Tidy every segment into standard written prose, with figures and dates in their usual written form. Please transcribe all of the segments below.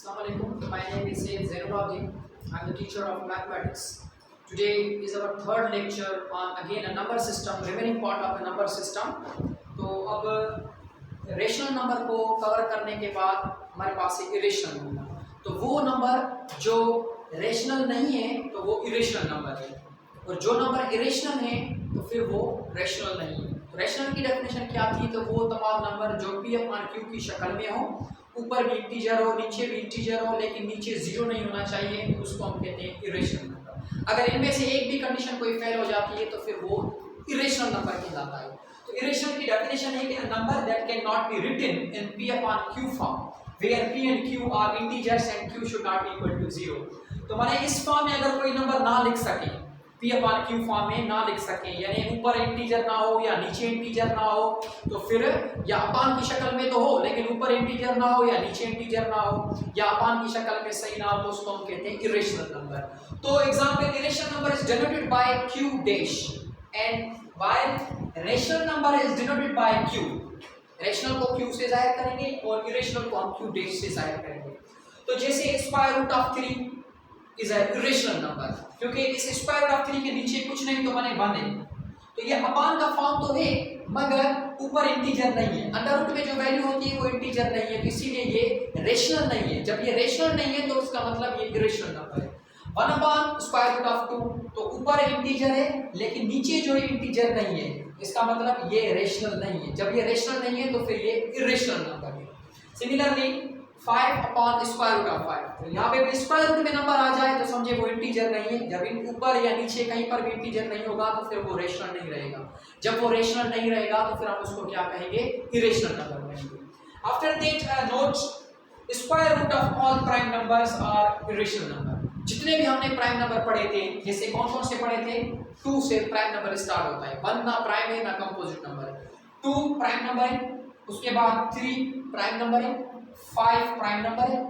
Assalamualaikum. My name is Sayyid Zainul. I'm the teacher of mathematics. Today is our third lecture on again a number system, remaining part of the number system. तो अब rational number को cover करने के बाद हमारे पास है irrational number. तो वो नंबर जो रेशनल नहीं है तो वो इरेशनल नंबर है, और जो नंबर इरेशनल है तो फिर वो रेशनल नहीं है। तो रेशनल की डेफिनेशन क्या थी? तो वो तमाम नंबर जो पी अपॉन क्यू की शक्ल में हो, ऊपर भी इंटीजर हो, नीचे भी इंटीजर हो, लेकिन नीचे जीरो नहीं होना चाहिए, तो उसको हम कहते हैं इरेशनल नंबर। अगर इनमें से एक भी कंडीशन कोई फेल हो जाती है तो फिर वो इरेशनल नंबर कहलाता है। तो इरेशनल की डेफिनेशन है कि a number that can not be written in p upon q form where p and q are integers and q should not be equal to zero. तो माने इस फॉर्म में अगर कोई नंबर ना लिख सके, पी अपॉन क्यू फॉर्म में ना लिख सके, यानी ऊपर इंटीजर ना हो या नीचे इंटीजर ना हो, तो फिर या अपान की शक्ल में तो हो लेकिन ऊपर इंटीजर ना हो या नीचे इंटीजर ना हो, या अपान की शक्ल में सही ना हो, तो उसको हम कहते हैं इरेशनल नंबर। तो example, irrational number is denoted by Q dash and while rational number is denoted by Q. Rational को क्यू से जाहिर करेंगे और इरेशनल को हम क्यू डैश से जाहिर करेंगे। तो जैसे square root of 3 is a irrational number, क्योंकि इस स्क्वायर रूट ऑफ 3 के नीचे कुछ नहीं तो माने 1 है, तो ये अपान का फॉर्म तो है मगर ऊपर इंटीजर नहीं है, अंडर रूट में जो वैल्यू होती है वो इंटीजर नहीं है, तो इसीलिए ये रेशनल नहीं है। जब ये रेशनल नहीं है तो उसका मतलब ये इरेशनल नंबर है। 1 अपॉन स्क्वायर रूट ऑफ 2, तो ऊपर इंटीजर है लेकिन नीचे जो इंटीजर नहीं है, इसका मतलब ये रेशनल नहीं है। जब ये रेशनल नहीं है तो फिर ये इरेशनल नंबर है। Similarly 5 upon square root of 5, तो यहाँ पे भी स्क्वायर रूट में नंबर आ जाए तो समझे वो इंटीजर नहीं है। जब इन ऊपर या नीचे कहीं पर भी इंटीजर नहीं होगा तो फिर वो रेशनल नहीं रहेगा। जब वो रेशनल नहीं रहेगा तो फिर हम उसको क्या कहेंगे? इरेशनल नंबर कहेंगे। After that note square root of all prime numbers are irrational number. जितने भी हमने प्राइम नंबर पढ़े थे, जैसे कौन कौन से पढ़े थे? 2 से प्राइम नंबर स्टार्ट होता है। 1 ना प्राइम है ना कंपोजिट नंबर है, 2 प्राइम नंबर है, उसके बाद 3 प्राइम नंबर है, 5 प्राइम नंबर है,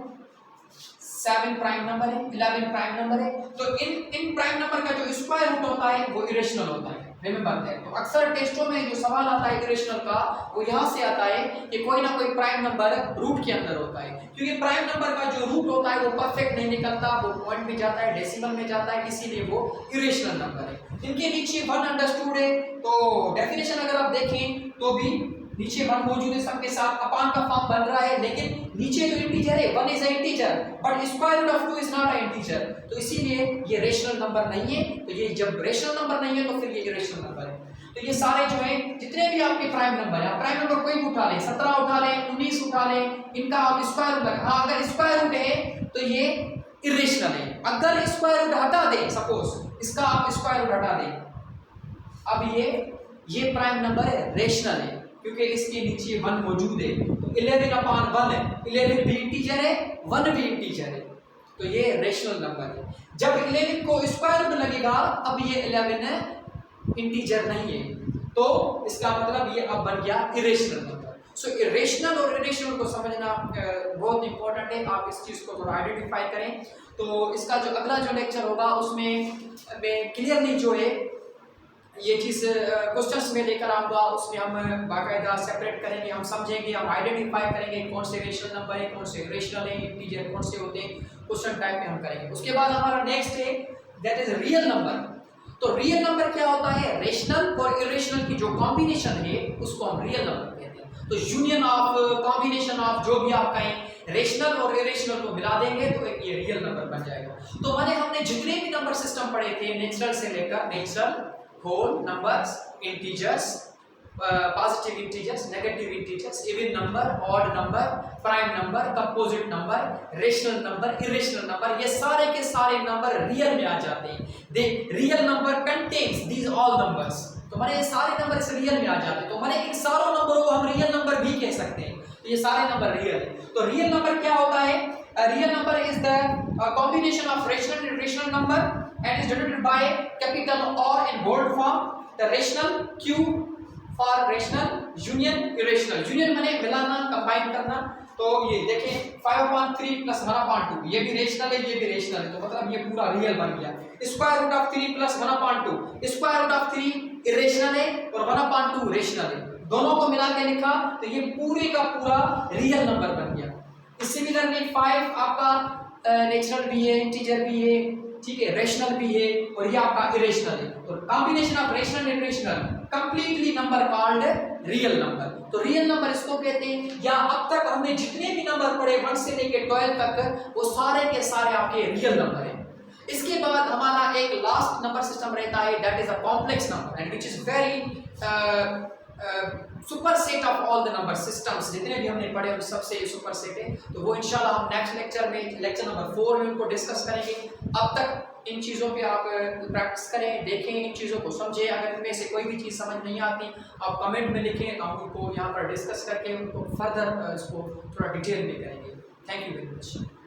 7 प्राइम नंबर है, 11 प्राइम नंबर है। तो इन प्राइम नंबर का जो स्क्वायर रूट होता है वो इरेशनल होता है, रिमेंबर दैट। तो अक्सर टेस्टों में जो सवाल आता है इरेशनल का, वो यहाँ से आता है कि कोई ना कोई प्राइम नंबर रूट के अंदर होता है, क्योंकि प्राइम नंबर का जो रूट होता है वो परफेक्ट नहीं निकलता, वो पॉइंट में जाता है, डेसिमल में जाता है, इसीलिए वो इरेशनल नंबर है। इनके नीचे 1 अंडरस्टूड है, तो डेफिनेशन अगर आप देखें तो भी नीचे 1 मौजूद है, सबके साथ अपान का फॉर्म बन रहा है, लेकिन नीचे जो इंटीजर है 1 is a integer but square root of 2 is not a integer, तो इसीलिए ये रेशनल नंबर नहीं है। तो ये जब रेशनल नंबर नहीं है तो फिर ये इरेशनल नंबर है। तो ये सारे जो है जितने भी आपके प्राइम नंबर है, प्राइम नंबर कोई भी उठा लें, 17 उठा लें, 19 उठा लें, इनका आप स्क्वायर रूट लगा, हाँ अगर स्क्वायर रूट है तो ये इरेशनल है। अगर स्क्वायर रूट हटा दें, सपोज इसका आप स्क्वायर रूट हटा दें, अब ये प्राइम नंबर है, रेशनल है, क्योंकि इसके नीचे 1 मौजूद है। तो 11 अपॉन 1 है, 11 भी इंटीजर है, 1 भी इंटीजर है, तो ये रेशनल नंबर है। जब 11 को स्क्वायर रूट लगेगा, अब ये 11 इंटीजर नहीं है, तो इसका मतलब ये अब बन गया इरेशनल नंबर। सो इरेशनल और इरेशनल को समझना बहुत इंपॉर्टेंट है, आप इस चीज को थोड़ा आइडेंटिफाई करें। तो इसका जो अगला जो लेक्चर होगा उसमें मैं क्लियरली जो है ये चीज़ क्वेश्चंस में लेकर आऊँगा, उसमें हम बाकायदा सेपरेट करेंगे, हम समझेंगे, हम आइडेंटिफाई करेंगे कौन से रेशनल नंबर है, कौन से इरेशनल है, इंटीजर कौन से होते हैं, क्वेश्चन टाइप में हम करेंगे। उसके बाद हमारा नेक्स्ट है दैट इज रियल नंबर। तो रियल नंबर क्या होता है? रेशनल और इरेशनल की जो कॉम्बिनेशन है उसको हम रियल नंबर कहते हैं। तो यूनियन ऑफ, कॉम्बिनेशन ऑफ, जो भी आप कहें, रेशनल और इरेशनल को मिला देंगे तो ये रियल नंबर बन जाएगा। तो मैंने हमने जितने भी नंबर सिस्टम पढ़े थे, नेचुरल से लेकर natural, whole numbers, integers, positive integers, negative integers, even number, odd number, prime number, composite number, rational number, irrational number, ये सारे के सारे नंबर रियल में आ जाते हैं। They real number contains these all numbers. तो मैंने ये सारे नंबर इस रियल में आ जाते हैं, तो मैंने इन सारों नंबरों को हम रियल नंबर भी कह सकते हैं। तो ये सारे नंबर रियल है। तो रियल नंबर क्या होता है? Real number is the combination of rational and irrational number and is denoted by capital R in bold form. The rational Q for rational, union irrational. Union माने मिलाना, combine करना। तो ये देखें 5/3 + 1/2, ये भी रेशनल है, ये भी रेशनल है, तो मतलब ये पूरा रियल बन गया। Square root of 3 + 1/2, square root of 3 irrational है और 1/2 रेशनल है, दोनों को मिला के लिखा तो ये पूरे का पूरा रियल नंबर बन गया। सिमिलरली 5 आपका नेचुरल भी है, इंटीजर भी है, ठीक है, रेशनल भी है, और ये आपका इरेशनल है। तो combination of rational and irrational completely number called real number. तो रियल नंबर इसको कहते हैं, या अब तक हमने जितने भी नंबर पढ़े 1 से लेके 12 तक वो सारे के सारे आपके रियल नंबर हैं। इसके बाद हमारा एक लास्ट नंबर सिस्टम रहता है, that is a complex number and which is very super set of all the number systems. जितने भी हमने पढ़े उन सबसे सुपर सेट है। तो वो इंशाल्लाह हम नेक्स्ट लेक्चर में, लेक्चर नंबर 4 में उनको डिस्कस करेंगे। अब तक इन चीज़ों पे आप प्रैक्टिस करें, देखें, इन चीज़ों को समझें। अगर इनमें से कोई भी चीज़ समझ नहीं आती आप कमेंट में लिखें, तो हम उनको यहाँ पर डिस्कस करके उनको फर्दर इसको थोड़ा डिटेल में करेंगे। Thank you very much.